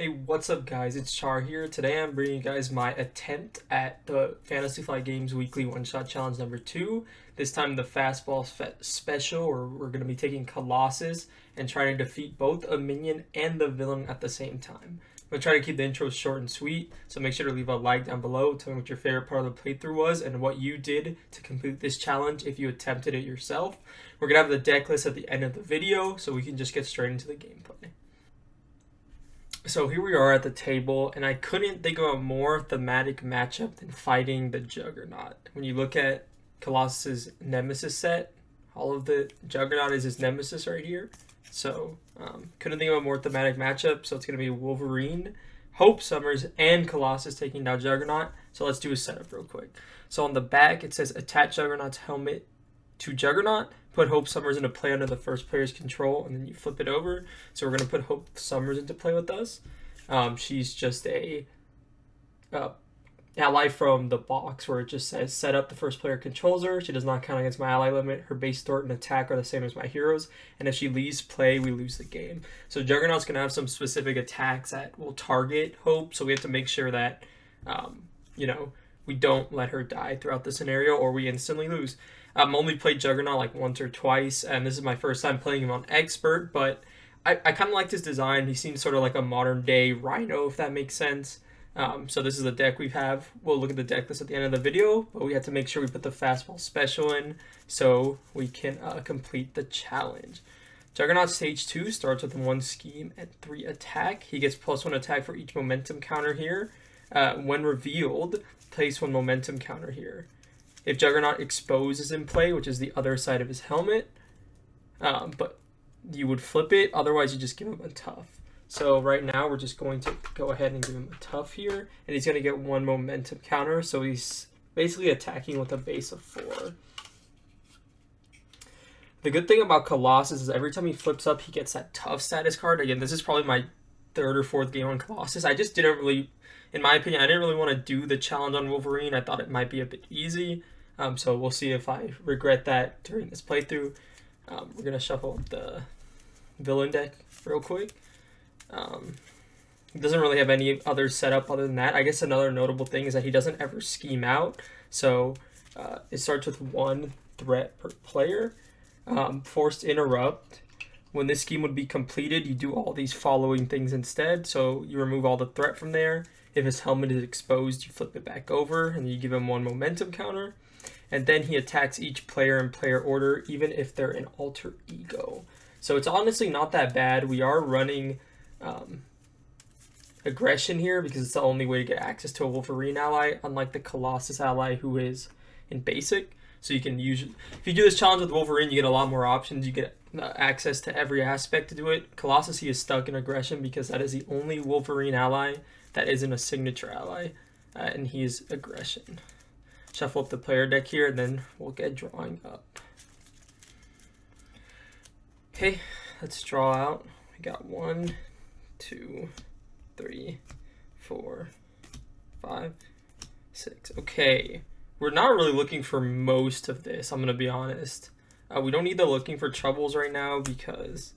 Hey, what's up, guys? It's Char here. Today I'm bringing you guys my attempt at the Fantasy Flight Games Weekly One-Shot Challenge number 2. This time the Fastball special, where we're going to be taking Colossus and trying to defeat both a minion and the villain at the same time. I'm going to try to keep the intro short and sweet, so make sure to leave a like down below. Tell me what your favorite part of the playthrough was and what you did to complete this challenge if you attempted it yourself. We're going to have the deck list at the end of the video, so we can just get straight into the gameplay. So here we are at the table, and I couldn't think of a more thematic matchup than fighting the Juggernaut. When you look at Colossus's Nemesis set, all of the Juggernaut is his Nemesis right here. So couldn't think of a more thematic matchup, so it's going to be Wolverine, Hope Summers, and Colossus taking down Juggernaut. So let's do a setup real quick. So on the back, it says attach Juggernaut's helmet to Juggernaut, put Hope Summers into play under the first player's control, and then you flip it over. So we're going to put Hope Summers into play with us. She's just a ally from the box where it just says set up the first player controls her. She does not count against my ally limit. Her base threat and attack are the same as my heroes, and if she leaves play, we lose the game. So Juggernaut's going to have some specific attacks that will target Hope, so we have to make sure that we don't let her die throughout the scenario or we instantly lose. I've only played Juggernaut like once or twice, and this is my first time playing him on Expert, but I kind of liked his design. He seems sort of like a modern day Rhino, if that makes sense. So this is the deck we have. We'll look at the deck list at the end of the video, but we have to make sure we put the Fastball special in so we can complete the challenge. Juggernaut Stage 2 starts with 1 scheme and 3 attack. He gets +1 attack for each momentum counter here. When revealed, place 1 momentum counter here. If Juggernaut Expose is in play, which is the other side of his helmet, but you would flip it, otherwise you just give him a tough. So right now we're just going to go ahead and give him a tough here, and he's going to get 1 momentum counter, so he's basically attacking with a base of 4. The good thing about Colossus is every time he flips up, he gets that tough status card. Again, this is probably my 3rd or 4th game on Colossus. I just didn't really, in my opinion, I didn't really want to do the challenge on Wolverine. I thought it might be a bit easy. So we'll see if I regret that during this playthrough. We're going to shuffle the villain deck real quick. He doesn't really have any other setup other than that. I guess another notable thing is that he doesn't ever scheme out. So it starts with 1 threat per player. Forced interrupt. When this scheme would be completed, you do all these following things instead. So you remove all the threat from there. If his helmet is exposed, you flip it back over and you give him 1 momentum counter. And then he attacks each player in player order, even if they're an alter ego. So it's honestly not that bad. We are running aggression here because it's the only way to get access to a Wolverine ally, unlike the Colossus ally who is in basic. So you can use, if you do this challenge with Wolverine, you get a lot more options. You get access to every aspect to do it. Colossus, he is stuck in aggression because that is the only Wolverine ally that isn't a signature ally, and he is aggression. Shuffle up the player deck here, and then we'll get drawing up. Okay, let's draw out. We got 1, 2, 3, 4, 5, 6. Okay, we're not really looking for most of this, I'm going to be honest. We don't need the looking for troubles right now because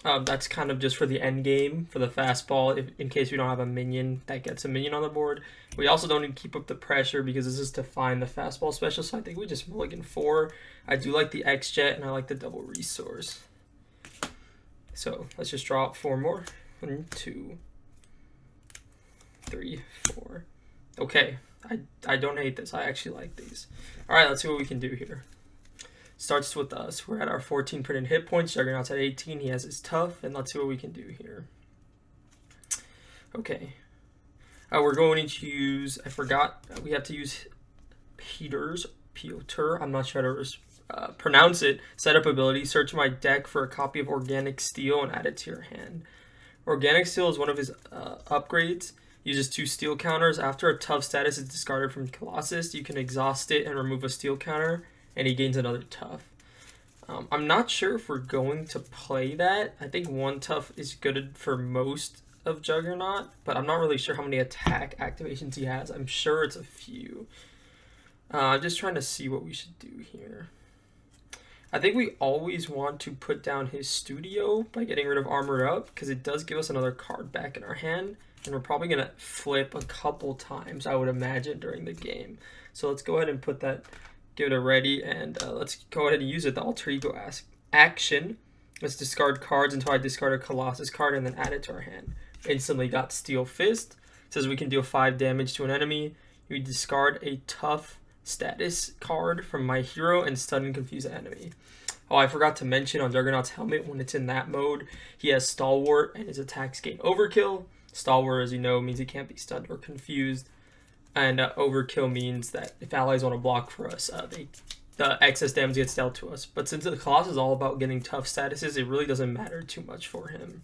that's kind of just for the end game, for the Fastball, in case we don't have a minion that gets a minion on the board. We also don't need to keep up the pressure because this is to find the Fastball special, so I think we just mulligan 4. I do like the X-Jet, and I like the double resource. So let's just draw out 4 more. 1, 2, 3, 4. Okay, I don't hate this. I actually like these. All right, let's see what we can do here. Starts with us. We're at our 14 printed hit points. Juggernaut's at 18. He has his tough, and let's see what we can do here. Okay. We're going to use, I forgot, we have to use Piotr, I'm not sure how to pronounce it. Setup ability, search my deck for a copy of Organic Steel and add it to your hand. Organic Steel is one of his upgrades. Uses 2 steel counters. After a tough status is discarded from Colossus, you can exhaust it and remove a steel counter, and he gains another tough. I'm not sure if we're going to play that. I think 1 tough is good for most of Juggernaut, but I'm not really sure how many attack activations he has. I'm sure it's a few. I'm just trying to see what we should do here. I think we always want to put down his studio by getting rid of Armored Up, because it does give us another card back in our hand, and we're probably going to flip a couple times, I would imagine, during the game. So let's go ahead and put that, give it a ready, and let's go ahead and use it, the Alter Ego action. Let's discard cards until I discard a Colossus card and then add it to our hand. Instantly got Steel Fist. It says we can deal 5 damage to an enemy. You discard a tough status card from my hero and stun and confuse the enemy. Oh, I forgot to mention on Juggernaut's helmet, when it's in that mode, he has Stalwart and his attacks gain Overkill. Stalwart, as you know, means he can't be stunned or confused. And Overkill means that if allies want to block for us, the excess damage gets dealt to us. But since the Colossus is all about getting tough statuses, it really doesn't matter too much for him.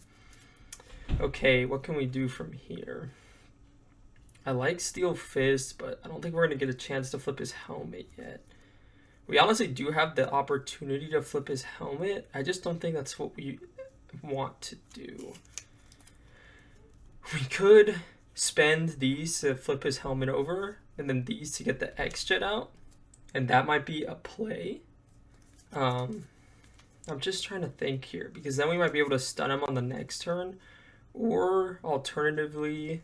Okay, what can we do from here? I like Steel Fist, but I don't think we're going to get a chance to flip his helmet yet. We honestly do have the opportunity to flip his helmet. I just don't think that's what we want to do. We could spend these to flip his helmet over, and then these to get the X-Jet out. And that might be a play. I'm just trying to think here, because then we might be able to stun him on the next turn. Or alternatively,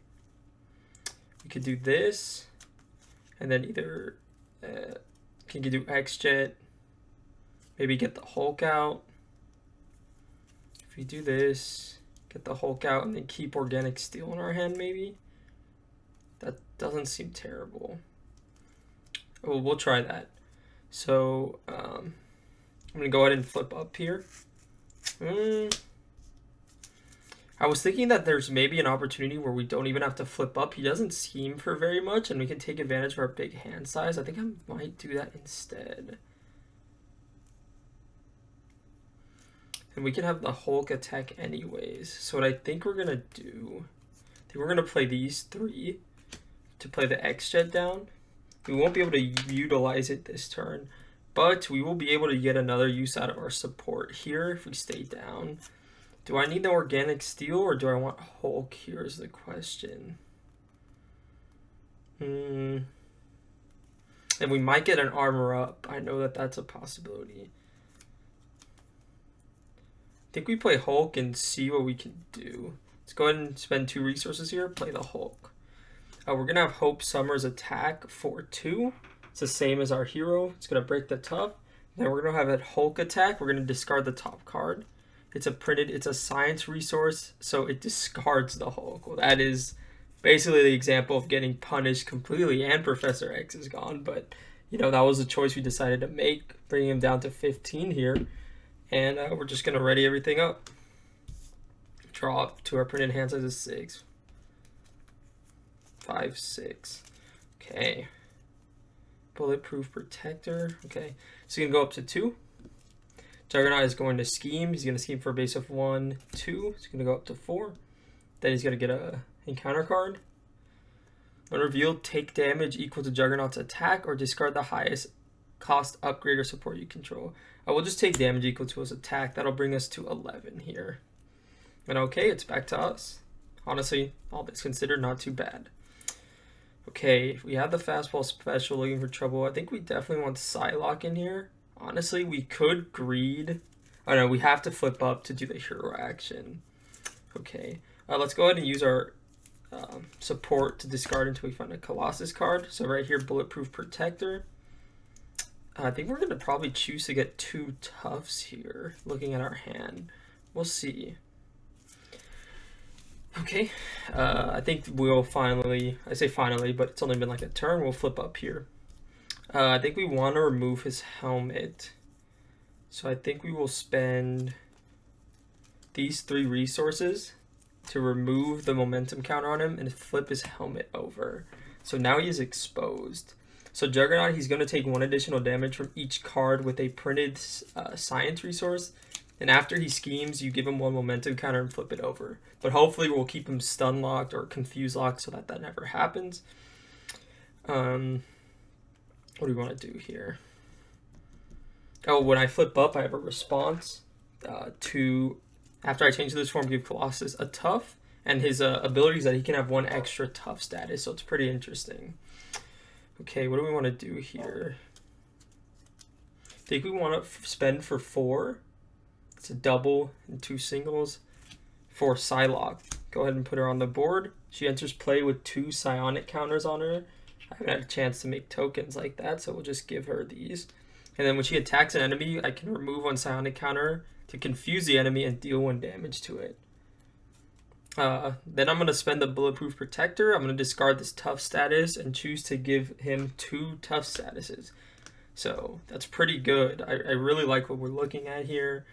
we could do this, and then either can do X-Jet, maybe get the Hulk out. If we do this, get the Hulk out, and then keep Organic Steel in our hand, maybe. That doesn't seem terrible. Well, we'll try that. So I'm gonna go ahead and flip up here. I was thinking that there's maybe an opportunity where we don't even have to flip up. He doesn't scheme for very much, and we can take advantage of our big hand size. I think I might do that instead. And we can have the Hulk attack anyways. So what I think we're gonna do, I think we're gonna play these 3 to play the X-Jet down. We won't be able to utilize it this turn, but we will be able to get another use out of our support here if we stay down. Do I need the Organic Steel, or do I want Hulk? Here's the question. And we might get an Armor Up. I know that that's a possibility. I think we play Hulk and see what we can do. Let's go ahead and spend 2 resources here. Play the Hulk. We're going to have Hope Summers attack for 2. It's the same as our hero. It's going to break the tough. Then we're going to have a Hulk attack. We're going to discard the top card. It's a science resource, so it discards the Hulk. Well, that is basically the example of getting punished completely, and Professor X is gone. But, you know, that was a choice we decided to make, bringing him down to 15 here. And we're just going to ready everything up. Draw up to our printed hand size is 6. 5, 6. Okay. Bulletproof Protector. Okay. So you can go up to 2. Juggernaut is going to scheme. He's going to scheme for a base of 1, 2. He's going to go up to 4. Then he's going to get a encounter card. When revealed, take damage equal to Juggernaut's attack or discard the highest cost upgrade or support you control. I will just take damage equal to his attack. That'll bring us to 11 here. And okay, it's back to us. Honestly, all this considered, not too bad. Okay, we have the Fastball special looking for trouble. I think we definitely want Psylocke in here. Honestly, we could greed. Oh no, we have to flip up to do the hero action. Okay, let's go ahead and use our support to discard until we find a Colossus card. So right here, Bulletproof Protector. I think we're going to probably choose to get 2 toughs here, looking at our hand. We'll see. Okay, I think we'll finally, I say finally, but it's only been like a turn, we'll flip up here. I think we want to remove his helmet. So I think we will spend these 3 resources to remove the momentum counter on him and flip his helmet over. So now he is exposed. So Juggernaut, he's going to take 1 additional damage from each card with a printed science resource. And after he schemes, you give him 1 momentum counter and flip it over. But hopefully we'll keep him stun locked or confuse locked so that never happens. What do we want to do here? Oh, when I flip up, I have a response to, after I change this form, give Colossus a tough. And his ability is that he can have 1 extra tough status. So it's pretty interesting. Okay, what do we want to do here? I think we want to spend for 4. It's a double and 2 singles for Psylocke. Go ahead and put her on the board. She enters play with 2 psionic counters on her. I haven't had a chance to make tokens like that, so we'll just give her these. And then when she attacks an enemy, I can remove 1 psionic counter to confuse the enemy and deal 1 damage to it. Then I'm going to spend the Bulletproof Protector. I'm going to discard this tough status and choose to give him 2 tough statuses. So that's pretty good. I really like what we're looking at here.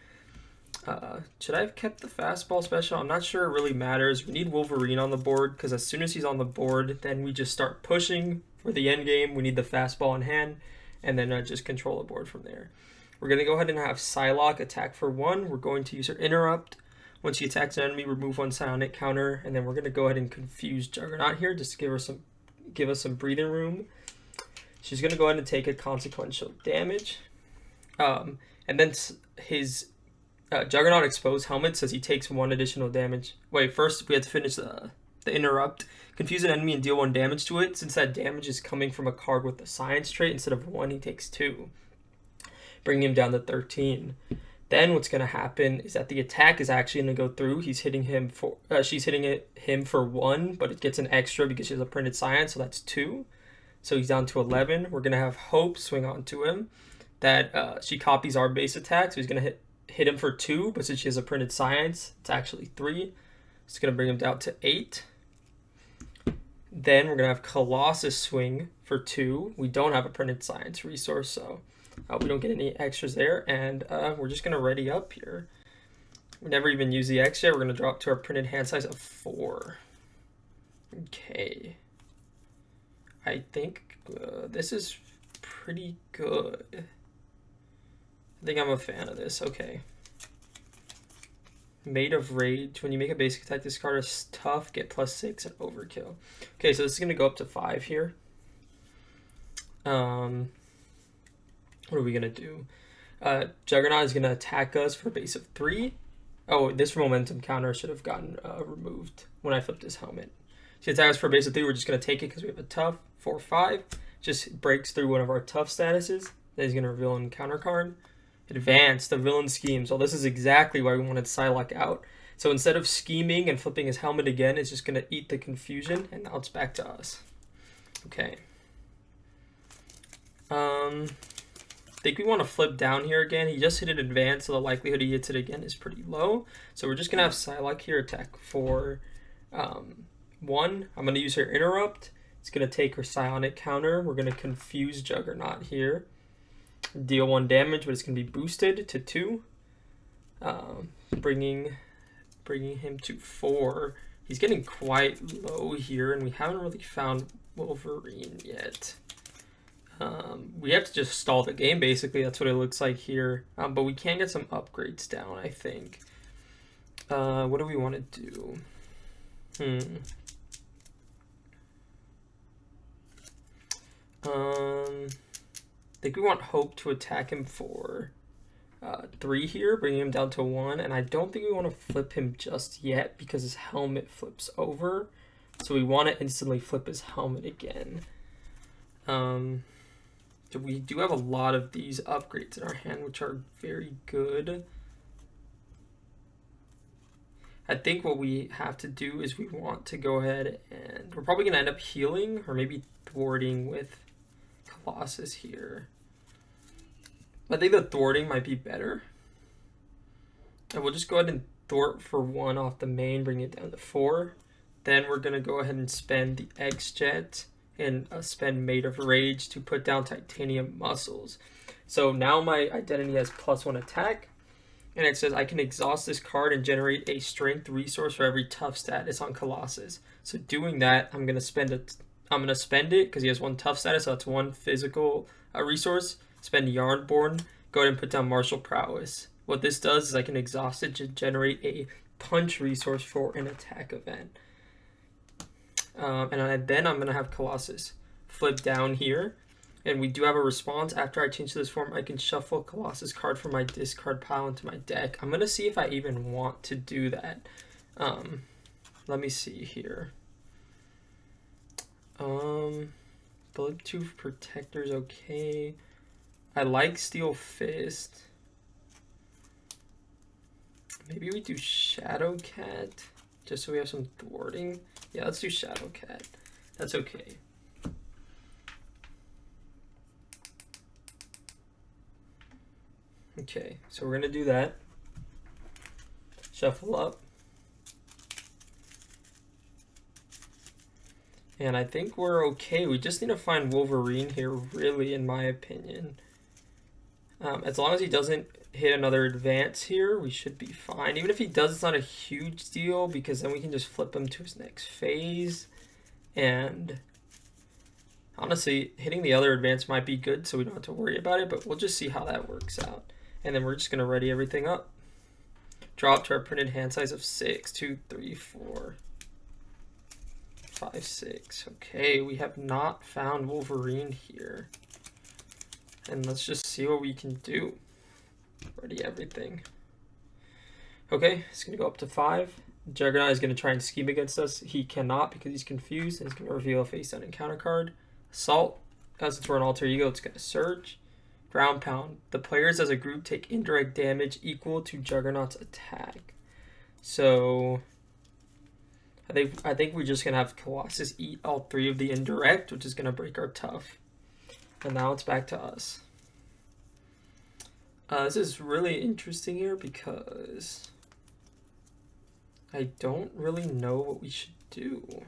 Should I have kept the Fastball special? I'm not sure it really matters. We need Wolverine on the board because as soon as he's on the board, then we just start pushing for the end game. We need the Fastball in hand, and then just control the board from there. We're going to go ahead and have Psylocke attack for 1. We're going to use her Interrupt. When she attacks an enemy, remove 1 psionic counter, and then we're going to go ahead and confuse Juggernaut here just to give us some breathing room. She's going to go ahead and take a consequential damage. And then his Juggernaut Exposed Helmet says he takes 1 additional damage. Wait, first we have to finish the Interrupt. Confuse an enemy and deal 1 damage to it. Since that damage is coming from a card with the Science trait, instead of 1, he takes 2. Bringing him down to 13. Then what's going to happen is that the attack is actually going to go through. She's hitting him for 1, but it gets an extra because she has a printed Science, so that's 2. So he's down to 11. We're going to have Hope swing onto him. That she copies our base attack, so he's going to hit him for 2, but since she has a printed Science, it's actually 3. It's going to bring him down to 8. Then we're going to have Colossus swing for 2. We don't have a printed Science resource, so we don't get any extras there. And we're just going to ready up here. We never even use the X yet. We're going to drop to our printed hand size of 4. Okay. I think this is pretty good. I think I'm a fan of this. Okay. Made of Rage. When you make a basic attack, discard a tough, get +6 and overkill. Okay, so this is going to go up to 5 here. What are we going to do? Juggernaut is going to attack us for a base of 3. Oh, this momentum counter should have gotten removed when I flipped his helmet. She attacks us for a base of 3. We're just going to take it because we have a tough 4/5. Just breaks through one of our tough statuses. Then he's going to reveal an counter card. Advance the villain scheme. So this is exactly why we wanted Psylocke out. So instead of scheming and flipping his helmet again, it's just going to eat the confusion, and now it's back to us. Okay. I think we want to flip down here again. He just hit an advance, so the likelihood he hits it again is pretty low. So we're just going to have Psylocke here attack for 1. I'm going to use her Interrupt. It's going to take her psionic counter. We're going to confuse Juggernaut here. Deal 1 damage, but it's going to be boosted to 2. Bringing him to 4. He's getting quite low here, and we haven't really found Wolverine yet. We have to just stall the game, basically. That's what it looks like here. But we can get some upgrades down, I think. What do we want to do? I think we want Hope to attack him for 3 here, bringing him down to 1. And I don't think we want to flip him just yet because his helmet flips over. So we want to instantly flip his helmet again. We do have a lot of these upgrades in our hand, which are very good. I think what we have to do is we want to go ahead and we're probably going to end up healing or maybe thwarting with Colossus here. I think the thwarting might be better. And we'll just go ahead and thwart for 1 off the main, bring it down to 4. Then we're going to go ahead and spend the X-Jet and spend Made of Rage to put down Titanium Muscles. So now my identity has +1 attack. And it says I can exhaust this card and generate a strength resource for every tough status on Colossus. So doing that, I'm going to spend it. I'm going to spend it because he has 1 tough status, so that's 1 physical resource. Spend Yarnborn. Go ahead and put down Martial Prowess. What this does is I can exhaust it to generate a punch resource for an attack event. Then I'm going to have Colossus flip down here. And we do have a response. After I change to this form, I can shuffle Colossus card from my discard pile into my deck. I'm going to see if I even want to do that. Let me see here. Bulletproof Protector's okay. I like Steel Fist. Maybe we do Shadow Cat, just so we have some thwarting. Yeah, let's do Shadow Cat. That's okay. Okay, so we're gonna do that. Shuffle up. And I think we're okay. We just need to find Wolverine here, really, in my opinion. As long as he doesn't hit another advance here, we should be fine. Even if he does, it's not a huge deal, because then we can just flip him to his next phase. And honestly, hitting the other advance might be good, so we don't have to worry about it, but we'll just see how that works out. And then we're just going to ready everything up. Drop to our printed hand size of 6, 2, 3, 4, 5, 6. Okay, we have not found Wolverine here. And let's just see what we can do. Ready everything. Okay, it's going to go up to 5. Juggernaut is going to try and scheme against us. He cannot because he's confused. And he's going to reveal a face down encounter card. Assault. Since we're an alter ego, it's going to surge. Ground pound. The players as a group take indirect damage equal to Juggernaut's attack. So I think we're just going to have Colossus eat all 3 of the indirect, which is going to break our tough. And now it's back to us. This is really interesting here because I don't really know what we should do.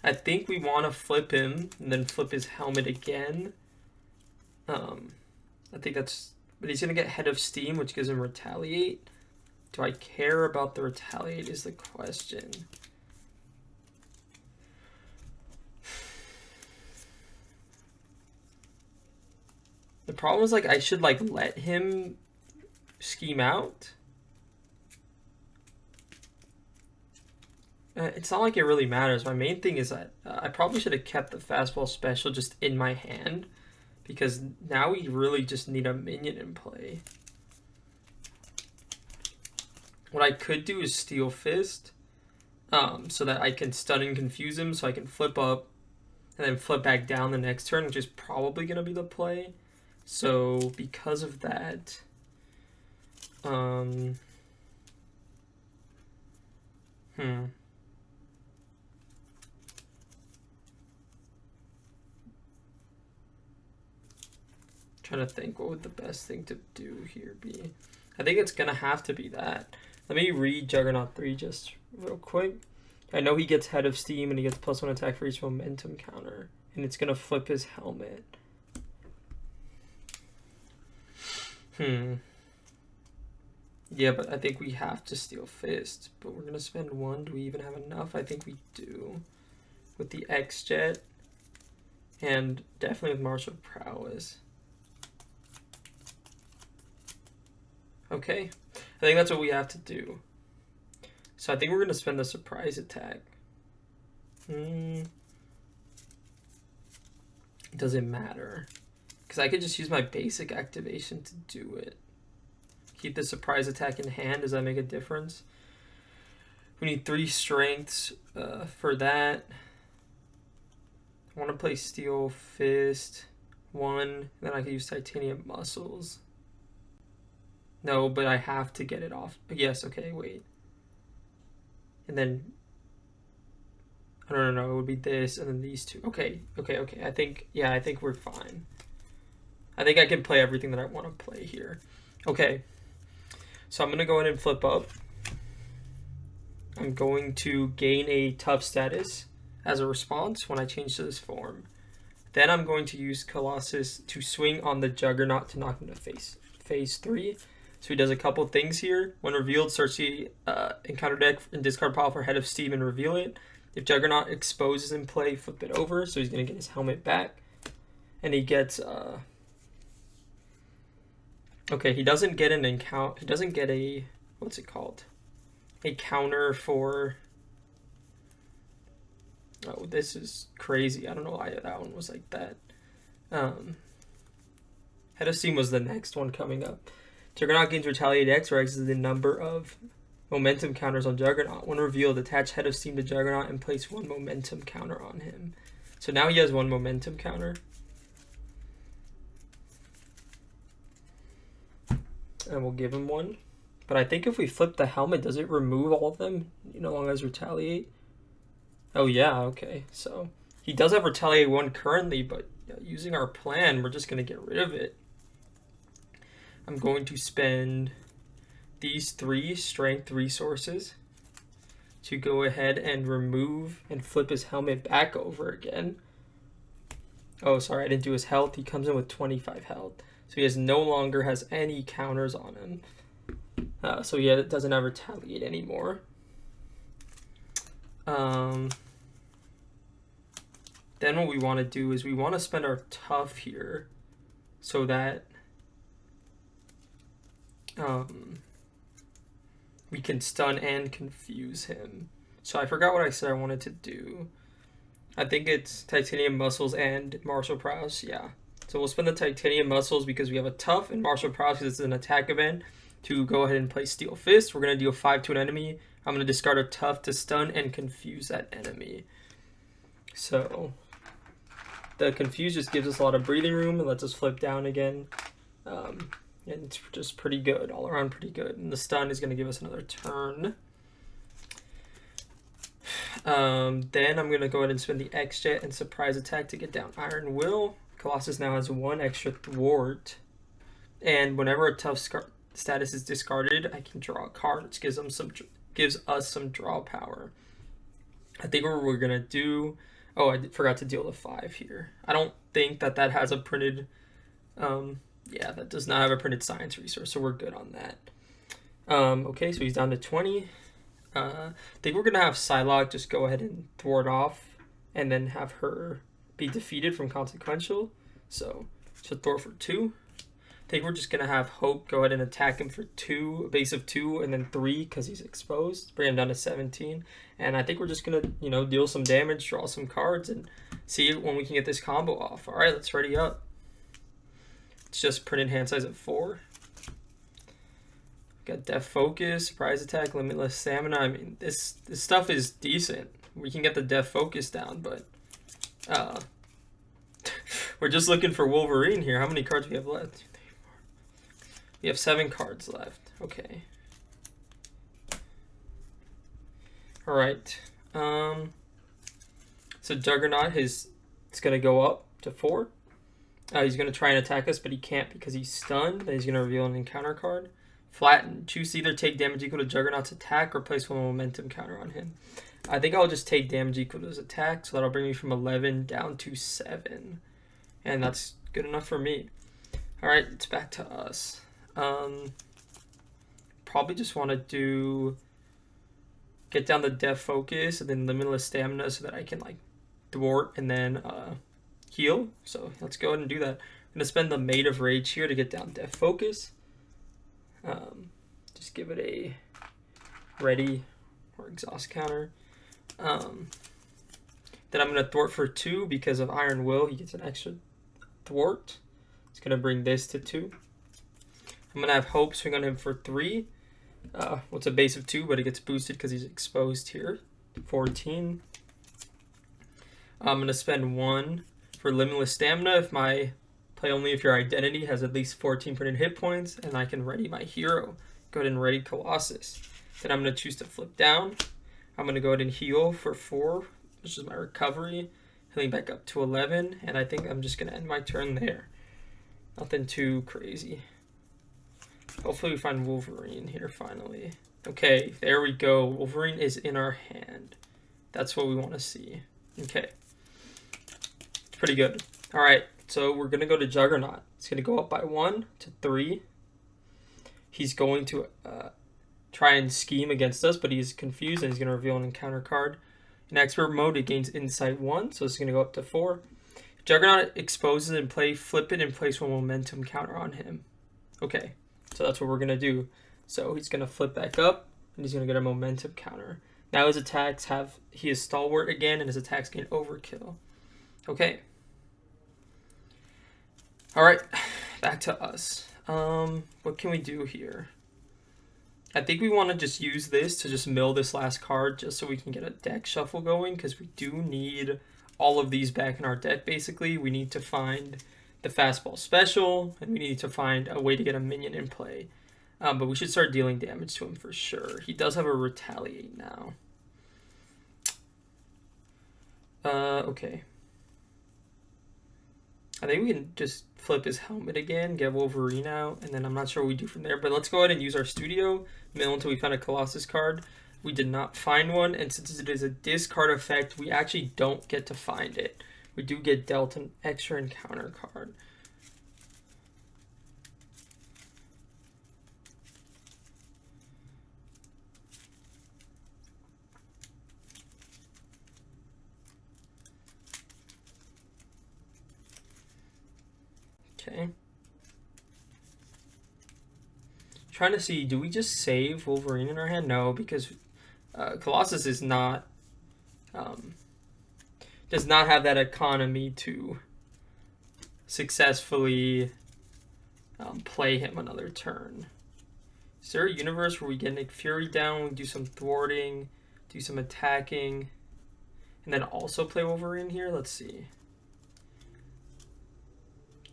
I think we want to flip him and then flip his helmet again. I think that's, but he's going to get Head of Steam, which gives him Retaliate. Do I care about the Retaliate is the question. The problem is, like, I should, like, let him scheme out. It's not like it really matters. My main thing is that I probably should have kept the Fastball special just in my hand, because now we really just need a minion in play. What I could do is Steel Fist, so that I can stun and confuse him, so I can flip up and then flip back down the next turn, which is probably going to be the play. So because of that, trying to think what would the best thing to do here be. I think it's gonna have to be that. Let me read Juggernaut 3 just real quick. I know he gets Head of Steam and he gets +1 attack for each momentum counter, and it's gonna flip his helmet. Yeah, but I think we have to Steel Fist, but we're gonna spend 1. Do we even have enough? I think we do. With the X-Jet, and definitely with Martial Prowess. Okay, I think that's what we have to do. So I think we're gonna spend the surprise attack. Does it matter? Because I could just use my basic activation to do it. Keep the surprise attack in hand. Does that make a difference? We need 3 strengths for that. I want to play Steel Fist 1. Then I can use Titanium Muscles. No, but I have to get it off. Yes, okay, wait. And then... No, it would be this and then these 2. Okay. I think we're fine. I think I can play everything that I want to play here. Okay. So I'm going to go ahead and flip up. I'm going to gain a tough status as a response when I change to this form. Then I'm going to use Colossus to swing on the Juggernaut to knock him to phase 3. So he does a couple things here. When revealed, search the encounter deck and discard pile for Head of Steam and reveal it. If Juggernaut exposes in play, flip it over. So he's going to get his helmet back. And he gets... Okay, he doesn't get an encounter. He doesn't get a... What's it called? A counter for... Oh, this is crazy. I don't know why that one was like that. Head of Steam was the next one coming up. Juggernaut gains Retaliate X, where X is the number of momentum counters on Juggernaut. When revealed, attach Head of Steam to Juggernaut and place 1 momentum counter on him. So now he has 1 momentum counter. And we'll give him one. But I think if we flip the helmet, does it remove all of them? You no longer has Retaliate? Oh yeah, okay. So he does have Retaliate 1 currently, but using our plan, we're just going to get rid of it. I'm going to spend these 3 strength resources to go ahead and remove and flip his helmet back over again. Oh, sorry, I didn't do his health. He comes in with 25 health. So he no longer has any counters on him. So yeah, it doesn't have Retaliate anymore. Then what we want to do is we want to spend our tough here so that we can stun and confuse him. So I forgot what I said I wanted to do. I think it's Titanium Muscles and Martial Prowess, yeah. So we'll spend the Titanium Muscles because we have a tough, and Martial Prowess because it's an attack event to go ahead and play Steel Fist. We're going to deal 5 to an enemy. I'm going to discard a tough to stun and confuse that enemy. So the confuse just gives us a lot of breathing room and lets us flip down again. And it's just pretty good, all around pretty good. And the stun is going to give us another turn. Then I'm going to go ahead and spend the X-Jet and Surprise Attack to get down Iron Will. Colossus now has 1 extra thwart. And whenever a tough status is discarded, I can draw a card, which gives us some draw power. I think what we're going to do... Oh, I forgot to deal the 5 here. I don't think that has a printed... yeah, that does not have a printed science resource, so we're good on that. Okay, so he's down to 20. I think we're going to have Psylocke just go ahead and thwart off and then have her be defeated from Consequential. So, thwart for 2. I think we're just going to have Hope go ahead and attack him for 2, a base of 2, and then 3 because he's exposed. Bring him down to 17. And I think we're just going to, deal some damage, draw some cards, and see when we can get this combo off. All right, let's ready up. It's just printed hand size of 4. Got Death Focus, Surprise Attack, Limitless Stamina. I mean, this stuff is decent. We can get the Death Focus down, but we're just looking for Wolverine here. How many cards do we have left? We have 7 cards left. Okay. All right. So Juggernaut it's going to go up to 4. He's going to try and attack us, but he can't because he's stunned. Then he's going to reveal an encounter card. Flatten. Choose to either take damage equal to Juggernaut's attack or place one momentum counter on him. I think I'll just take damage equal to his attack, so that'll bring me from 11 down to 7. And that's good enough for me. Alright, it's back to us. Probably just want to get down the Death Focus and then Limitless Stamina so that I can thwart and then heal. So let's go ahead and do that. I'm going to spend the Maid of Rage here to get down Death Focus. Just give it a ready or exhaust counter. Then I'm going to thwart for 2 because of Iron Will. He gets an extra thwart. It's going to bring this to 2. I'm going to have Hope swing on him for 3. It's a base of 2, but it gets boosted because he's exposed here. 14. I'm going to spend 1 for Limitless Stamina if my play only if your identity has at least 14 printed hit points, and I can ready my hero. Go ahead and ready Colossus. Then I'm going to choose to flip down. I'm going to go ahead and heal for 4, which is my recovery. Healing back up to 11, and I think I'm just going to end my turn there. Nothing too crazy. Hopefully we find Wolverine here finally. Okay, there we go. Wolverine is in our hand. That's what we want to see. Okay. It's pretty good. All right. So we're going to go to Juggernaut. It's going to go up by 1 to 3. He's going to try and scheme against us, but he's confused and he's going to reveal an encounter card. In expert mode, it gains insight 1, so it's going to go up to 4. If Juggernaut exposes and flip it and place one momentum counter on him. Okay, so that's what we're going to do. So he's going to flip back up and he's going to get a momentum counter. Now his attacks he is stalwart again and his attacks gain overkill. Okay. All right, back to us. What can we do here? I think we want to just use this to just mill this last card just so we can get a deck shuffle going because we do need all of these back in our deck, basically. We need to find the Fastball special, and we need to find a way to get a minion in play. But we should start dealing damage to him for sure. He does have a retaliate now. Okay. I think we can just flip his helmet again, get Wolverine out, and then I'm not sure what we do from there. But let's go ahead and use our studio mill until we find a Colossus card. We did not find one, and since it is a discard effect, we actually don't get to find it. We do get dealt an extra encounter card. Okay. Trying to see, do we just save Wolverine in our hand? No, because Colossus is not does not have that economy to successfully play him another turn. Is there a universe where we get Nick Fury down, we do some thwarting, do some attacking, and then also play Wolverine here? Let's see.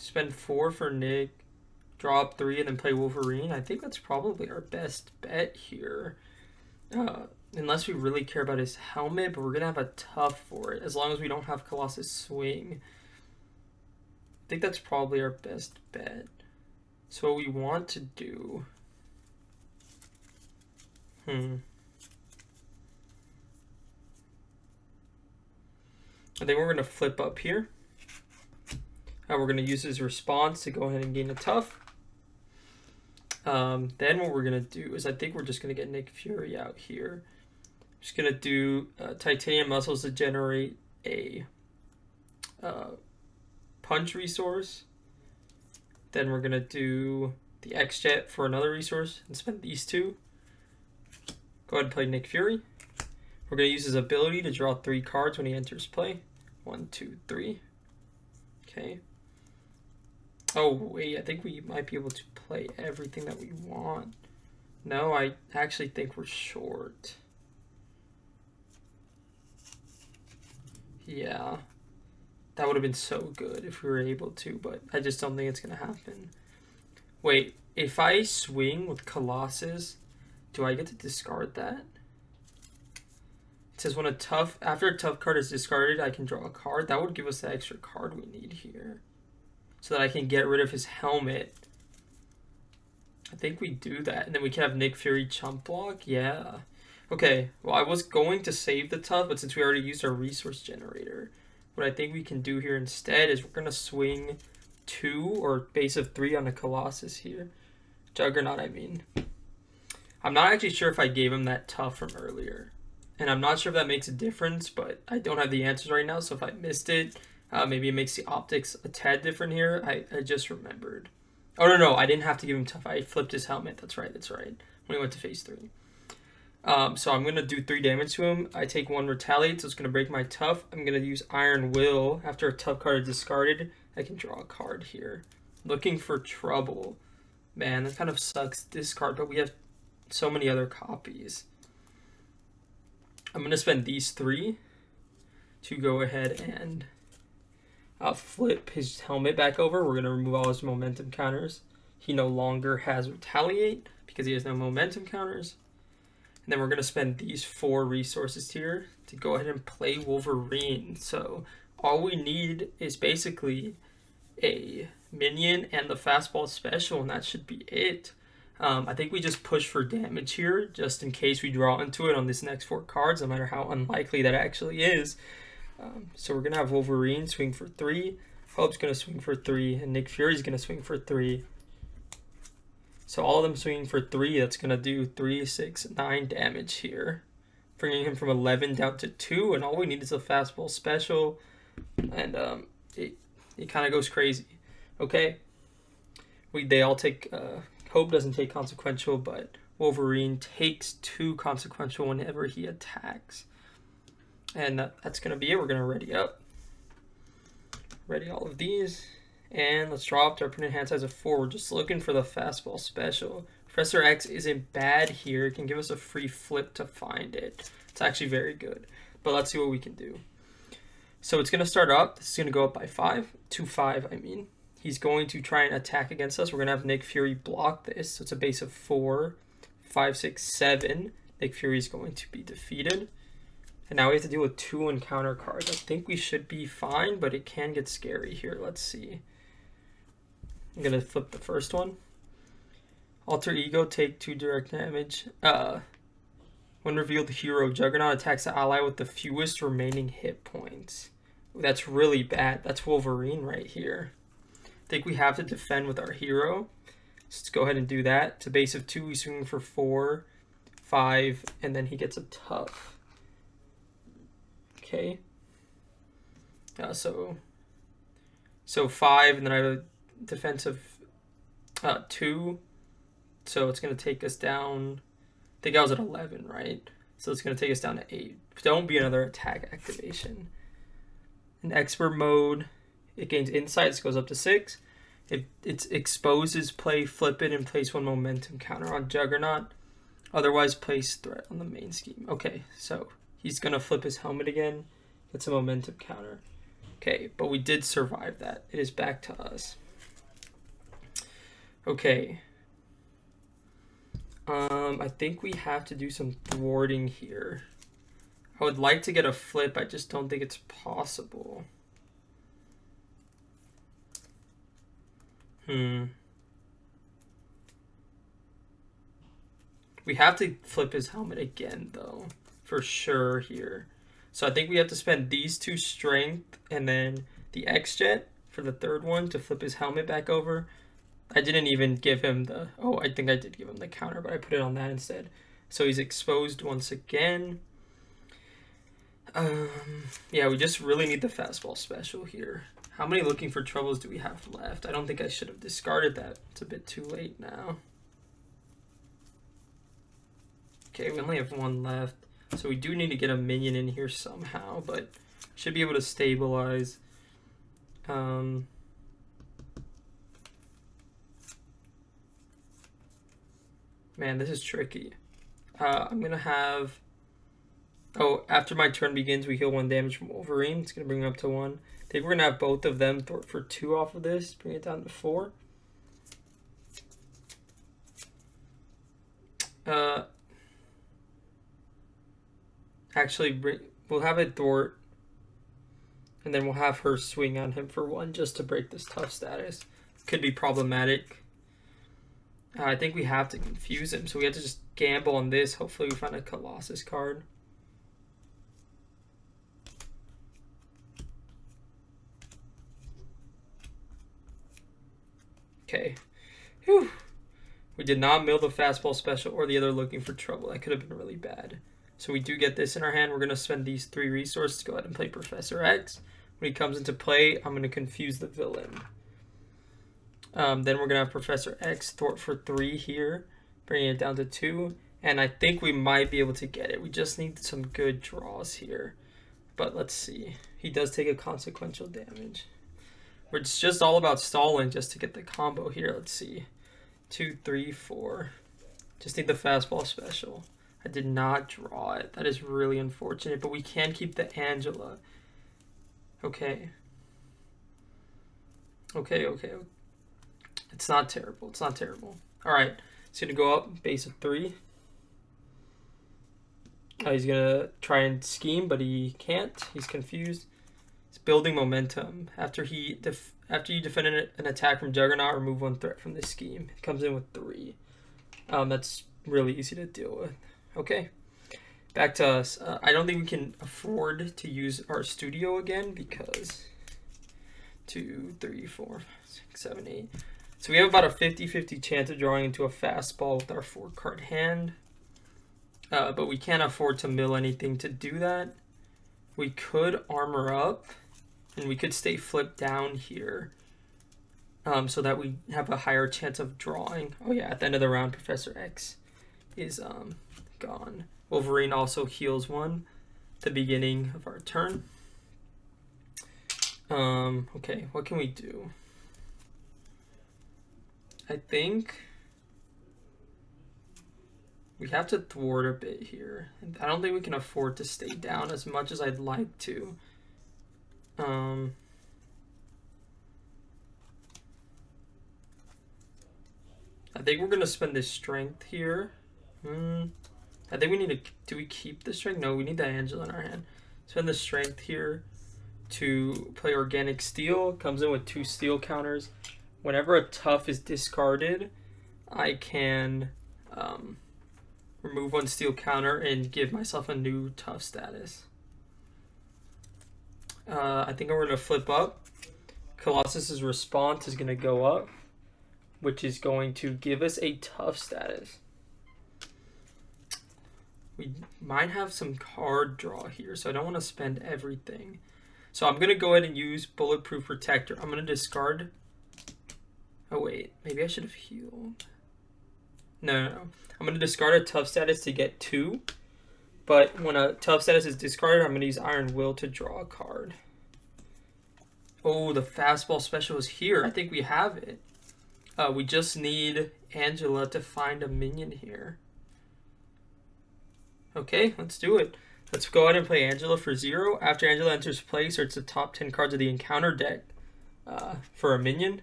Spend 4 for Nick, drop 3, and then play Wolverine. I think that's probably our best bet here. Unless we really care about his helmet, but we're going to have a tough for it, as long as we don't have Colossus swing. I think that's probably our best bet. So what we want to do... I think we're going to flip up here. We're going to use his response to go ahead and gain a tough. Then what we're going to do is I think we're just going to get Nick Fury out here. I'm just going to do titanium muscles to generate a punch resource. Then we're going to do the X-Jet for another resource and spend these 2. Go ahead and play Nick Fury. We're going to use his ability to draw 3 cards when he enters play. 1, 2, 3. Okay. Oh, wait, I think we might be able to play everything that we want. No, I actually think we're short. Yeah. That would have been so good if we were able to, but I just don't think it's going to happen. Wait, if I swing with Colossus, do I get to discard that? It says when after a tough card is discarded, I can draw a card. That would give us the extra card we need here, so that I can get rid of his helmet. I think we do that, and then we can have Nick Fury chump block. Yeah. Okay, well, I was going to save the tough, but since we already used our resource generator, what I think we can do here instead is we're going to swing 2 or base of 3 on a Colossus here. Juggernaut, I mean. I'm not actually sure if I gave him that tough from earlier, and I'm not sure if that makes a difference, but I don't have the answers right now, so if I missed it, maybe it makes the optics a tad different here. I just remembered. Oh, no, I didn't have to give him tough. I flipped his helmet. That's right. When he went to phase 3. So I'm going to do 3 damage to him. I take 1 retaliate, so it's going to break my tough. I'm going to use Iron Will. After a tough card is discarded, I can draw a card here. Looking for trouble. Man, that kind of sucks, this card, but we have so many other copies. I'm going to spend these 3 to go ahead and flip his helmet back over. We're going to remove all his momentum counters. He no longer has retaliate because he has no momentum counters. And then we're going to spend these 4 resources here to go ahead and play Wolverine. So all we need is basically a minion and the fastball special, and that should be it. I think we just push for damage here, just in case we draw into it on this next 4 cards, no matter how unlikely that actually is. So we're going to have Wolverine swing for 3, Hope's going to swing for 3, and Nick Fury's going to swing for 3. So all of them swinging for 3, that's going to do 3, 6, 9 damage here, bringing him from 11 down to 2, and all we need is a fastball special, and it kind of goes crazy. Okay, they all take... Hope doesn't take consequential, but Wolverine takes 2 consequential whenever he attacks. And that's going to be it. We're going to ready up. Ready all of these. And let's draw up to our opponent hand size of 4. We're just looking for the fastball special. Professor X isn't bad here. It can give us a free flip to find it. It's actually very good. But let's see what we can do. So it's going to start up. This is going to go up by 5. 2-5, I mean. he's going to try and attack against us. We're going to have Nick Fury block this. So it's a base of 4, 5, 6, 7. Nick Fury is going to be defeated. And now we have to deal with 2 encounter cards. I think we should be fine, but it can get scary here. Let's see. I'm going to flip the first one. Alter Ego, take 2 direct damage. When revealed, hero Juggernaut attacks the ally with the fewest remaining hit points. Ooh, that's really bad. That's Wolverine right here. I think we have to defend with our hero. So let's go ahead and do that. It's a base of 2. We swing for 4, 5, and then he gets a tough. Okay. So 5, and then I have a defensive 2. So it's going to take us down. I think I was at 11, right? So it's going to take us down to 8. Don't be another attack activation. In expert mode, it gains insights, goes up to 6. It exposes play, flip it, and place 1 momentum counter on Juggernaut. Otherwise, place threat on the main scheme. Okay, so he's going to flip his helmet again. It's a momentum counter. Okay, but we did survive that. It is back to us. Okay. I think we have to do some thwarting here. I would like to get a flip. I just don't think it's possible. We have to flip his helmet again, though, for sure here. So I think we have to spend these 2 strength and then the X-Jet for the third one to flip his helmet back over. I didn't even give him the... Oh, I think I did give him the counter, but I put it on that instead. So he's exposed once again. Yeah, we just really need the fastball special here. How many looking for troubles do we have left? I don't think I should have discarded that. It's a bit too late now. Okay, we only have 1 left. So we do need to get a minion in here somehow, but should be able to stabilize. Man, this is tricky. I'm going to have... Oh, after my turn begins, we heal 1 damage from Wolverine. It's going to bring it up to 1. I think we're going to have both of them for 2 off of this. Bring it down to 4. Actually, we'll have it thwart. And then we'll have her swing on him for 1 just to break this tough status. Could be problematic. I think we have to confuse him, so we have to just gamble on this. Hopefully we find a Colossus card. Okay. Whew. We did not mill the fastball special or the other looking for trouble. That could have been really bad. So we do get this in our hand. We're going to spend these 3 resources to go ahead and play Professor X. When he comes into play, I'm going to confuse the villain. Then we're going to have Professor X thwart for 3 here, bringing it down to 2. And I think we might be able to get it. We just need some good draws here. But let's see. He does take a consequential damage. It's just all about stalling just to get the combo here. Let's see. 2, 3, 4. Just need the fastball special. I did not draw it. That is really unfortunate. But we can keep the Angela. Okay. Okay. It's not terrible. It's not terrible. All right. It's going to go up, base of 3. He's going to try and scheme, but he can't. He's confused. He's building momentum. After you defend an attack from Juggernaut, remove 1 threat from this scheme. It comes in with 3. That's really easy to deal with. Okay. Back to us. I don't think we can afford to use our studio again because 2, 3, 4, 5, 6, 7, 8. So we have about a 50-50 chance of drawing into a fastball with our 4-card hand. But we can't afford to mill anything to do that. We could armor up, and we could stay flipped down here so that we have a higher chance of drawing. Oh yeah, at the end of the round, Professor X is gone. Wolverine also heals 1 at the beginning of our turn. Okay, what can we do? I think we have to thwart a bit here. I don't think we can afford to stay down as much as I'd like to. I think we're going to spend this strength here. I think we need to... Do we keep the strength? No, we need the Angela in our hand. Spend the strength here to play Organic Steel. Comes in with 2 steel counters. Whenever a tough is discarded, I can remove 1 steel counter and give myself a new tough status. I think we're going to flip up. Colossus's response is going to go up, which is going to give us a tough status. We might have some card draw here, so I don't want to spend everything. So I'm going to go ahead and use Bulletproof Protector. I'm going to discard... Oh, wait. Maybe I should have healed. No. I'm going to discard a tough status to get 2. But when a tough status is discarded, I'm going to use Iron Will to draw a card. Oh, the Fastball special is here. I think we have it. We just need Angela to find a minion here. Okay, let's do it. Let's go ahead and play Angela for 0. After Angela enters play, search the top 10 cards of the encounter deck for a minion.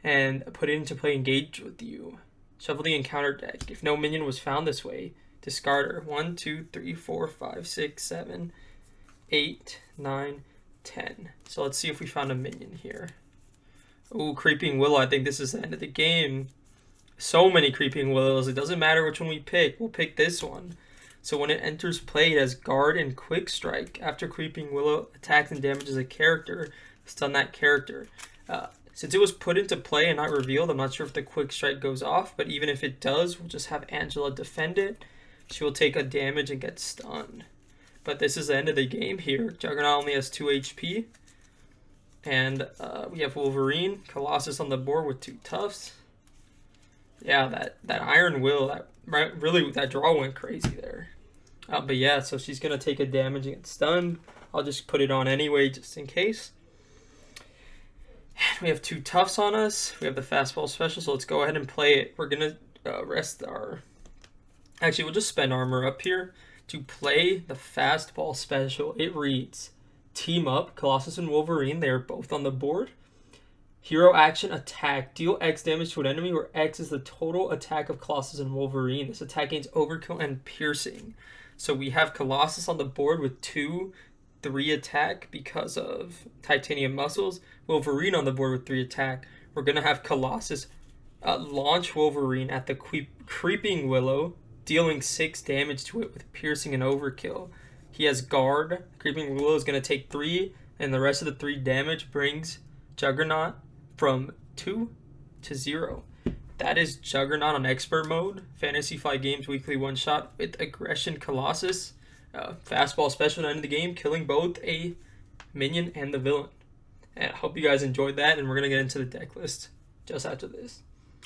And put it into play Engage with you. Shuffle the encounter deck. If no minion was found this way, discard her. 1, 2, 3, 4, 5, 6, 7, 8, 9, 10. So let's see if we found a minion here. Ooh, Creeping Willow. I think this is the end of the game. So many Creeping Willows. It doesn't matter which one we pick. We'll pick this one. So when it enters play, it has Guard and Quick Strike. After Creeping Willow attacks and damages a character, stun that character. Since it was put into play and not revealed, I'm not sure if the Quick Strike goes off, but even if it does, we'll just have Angela defend it. She will take a damage and get stunned. But this is the end of the game here. Juggernaut only has 2 HP. And we have Wolverine, Colossus on the board with 2 toughs. Yeah, that Iron Will, that draw went crazy there. But yeah, so she's going to take a damage and get stunned. I'll just put it on anyway, just in case. We have 2 toughs on us. We have the Fastball special, so let's go ahead and play it. We're going to rest our... Actually, we'll just spend armor up here. To play the Fastball special, it reads, Team up, Colossus and Wolverine. They are both on the board. Hero action, attack. Deal X damage to an enemy where X is the total attack of Colossus and Wolverine. This attack gains Overkill and Piercing. So we have Colossus on the board with 2, 3 attack because of Titanium Muscles. Wolverine on the board with 3 attack. We're going to have Colossus launch Wolverine at the Creeping Willow, dealing 6 damage to it with Piercing and Overkill. He has Guard. Creeping Willow is going to take 3, and the rest of the 3 damage brings Juggernaut from 2 to 0. That is Juggernaut on Expert Mode. Fantasy Flight Games Weekly One-Shot with Aggression Colossus. Fastball special at the end of the game, killing both a minion and the villain. And I hope you guys enjoyed that, and we're going to get into the deck list just after this.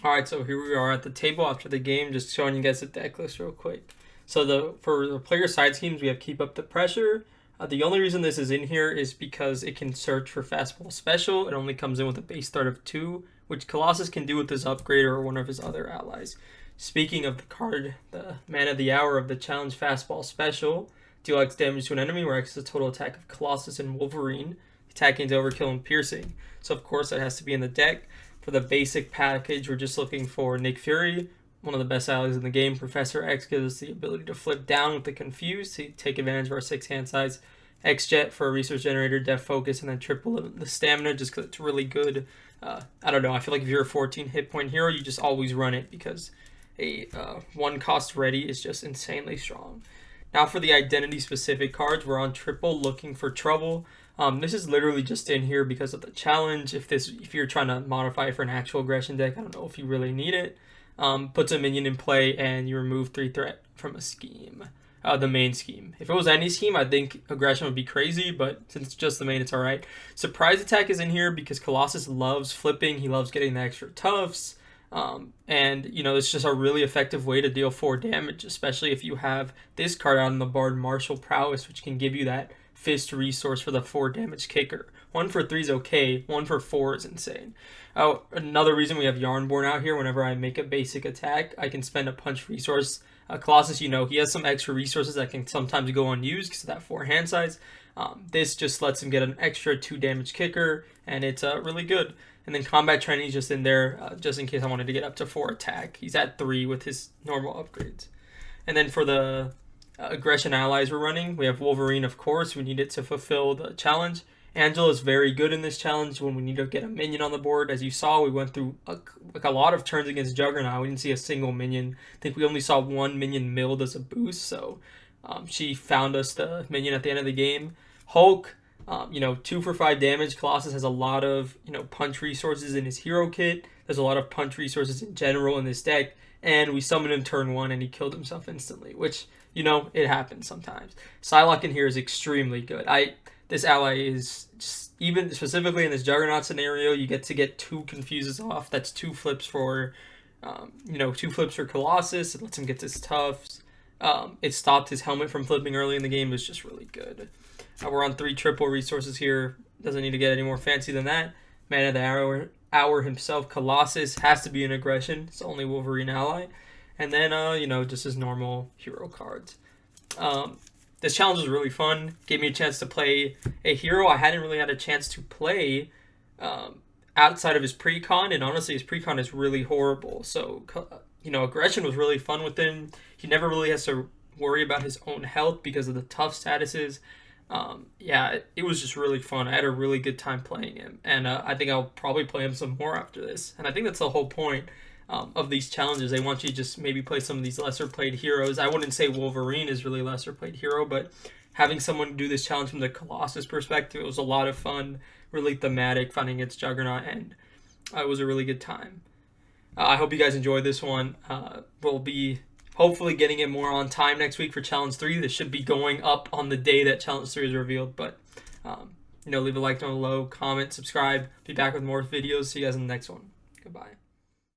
Alright, so here we are at the table after the game, just showing you guys the deck list real quick. So for the player side schemes, we have Keep Up the Pressure. The only reason this is in here is because it can search for Fastball Special. It only comes in with a base start of 2, which Colossus can do with his upgrade or one of his other allies. Speaking of the card, the Man of the Hour of the Challenge Fastball Special. Deal X damage to an enemy where X is the total attack of Colossus and Wolverine. Attack gains Overkill and Piercing. So of course that has to be in the deck. For the basic package, we're just looking for Nick Fury, one of the best allies in the game. Professor X gives us the ability to flip down with the Confused to take advantage of our 6 hand size. X-Jet for a resource generator, Def Focus, and then triple the stamina just because it's really good. I don't know, I feel like if you're a 14 hit point hero, you just always run it because a 1 cost ready is just insanely strong. Now for the identity specific cards, we're on triple looking for Trouble. This is literally just in here because of the challenge. If you're trying to modify it for an actual aggression deck, I don't know if you really need it. Puts a minion in play and you remove 3 threat from a scheme. The main scheme. If it was any scheme, I think aggression would be crazy, but since it's just the main, it's alright. Surprise attack is in here because Colossus loves flipping. He loves getting the extra toughs. And, you know, it's just a really effective way to deal 4 damage, especially if you have this card out on the board, Martial Prowess, which can give you that fist resource for the 4 damage kicker. 1 for 3 is okay, 1 for 4 is insane. Oh, another reason we have Yarnborn out here, whenever I make a basic attack, I can spend a punch resource. Colossus, you know, he has some extra resources that can sometimes go unused because of that 4 hand size. This just lets him get an extra 2 damage kicker, and it's really good. And then combat training is just in there just in case I wanted to get up to 4 attack. He's at 3 with his normal upgrades. And then for the aggression allies we're running, we have Wolverine, of course. We need it to fulfill the challenge. Angela is very good in this challenge when we need to get a minion on the board. As you saw, we went through a lot of turns against Juggernaut. We didn't see a single minion. I think we only saw 1 minion milled as a boost, so she found us the minion at the end of the game. Hulk, 2 for 5 damage. Colossus has a lot of, punch resources in his hero kit. There's a lot of punch resources in general in this deck. And we summoned him turn 1 and he killed himself instantly, which, it happens sometimes. Psylocke in here is extremely good. This ally is just, even specifically in this Juggernaut scenario, you get to get 2 confuses off. That's 2 flips for, 2 flips for Colossus. It lets him get his tufts. It stopped his helmet from flipping early in the game. It was just really good. We're on 3 triple resources here. Doesn't need to get any more fancy than that. Man of the hour himself, Colossus, has to be an aggression. It's the only Wolverine ally. And then, just his normal hero cards. This challenge was really fun. Gave me a chance to play a hero I hadn't really had a chance to play outside of his precon, and honestly, his precon is really horrible. So, aggression was really fun with him. He never really has to worry about his own health because of the tough statuses. It was just really fun. I had a really good time playing him, and I think I'll probably play him some more after this. And I think that's the whole point of these challenges. They want you to just maybe play some of these lesser played heroes. I wouldn't say Wolverine is really lesser played hero, but having someone do this challenge from the Colossus perspective, it was a lot of fun, really thematic, fighting against Juggernaut, and it was a really good time. I hope you guys enjoyed this one. We'll be hopefully getting it more on time next week for Challenge 3. This should be going up on the day that Challenge 3 is revealed, but leave a like down below, comment, subscribe. Be back with more videos. See you guys in the next one. Goodbye.